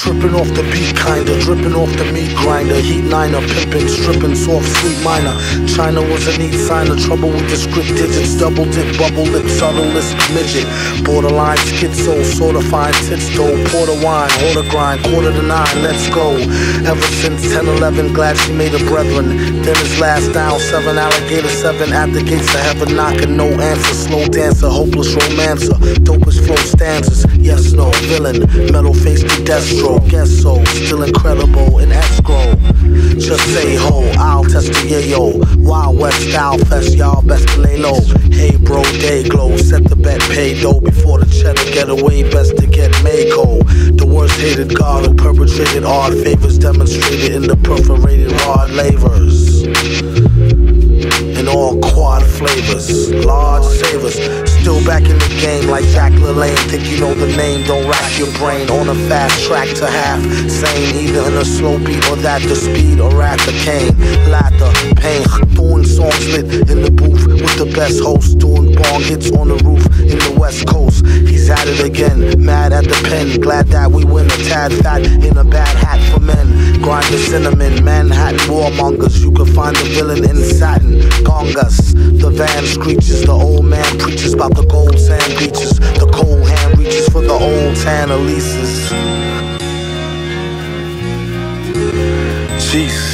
Tripping off the beat kinda, dripping off the meat grinder. Heat niner, pimpin', stripping, soft, sweet minor. China was a neat signer, trouble with the script digits. Double dip, bubble lip, subtlest midget. Borderline schizo, sorta fine tits though. Porter wine, order grind, 8:45, let's go. Ever since 10-11, glad she made a brethren. Then his last down, 7 alligator, 7 at the gates of heaven, knocking, no answer. Slow dancer, hopeless romancer, dopest flow stanzas. Yes, no, villain, metal face to Destro. Guess so, still incredible in escrow. Just say ho, I'll test the yayo. Wild West style fest, y'all best to lay low. Hey bro, day glow, set the bet, pay dough. Before the cheddar get away, best to get Mako. The worst hated god who perpetrated odd favors, demonstrated in the perforated rod lavers. In all quad flavors, large savers. Still back in the game like Jack LaLanne. Think you know the name, don't rack your brain. On a fast track to half, same. Either in a slow beat or that the speed or at the cane. Laughter, pain, doing songs lit in the booth with the best host. Doing bong hits on the roof in the West Coast. He's at it again, mad at the pen. Glad that we win, a tad fat in a bad hat for men. Grind the cinnamon, Manhattan warmongers. You can find the villain in satin. Gongas, the van screeches. The old man preaches about the gold sand beaches. The cold hand reaches for the old tan Elises. Jeez.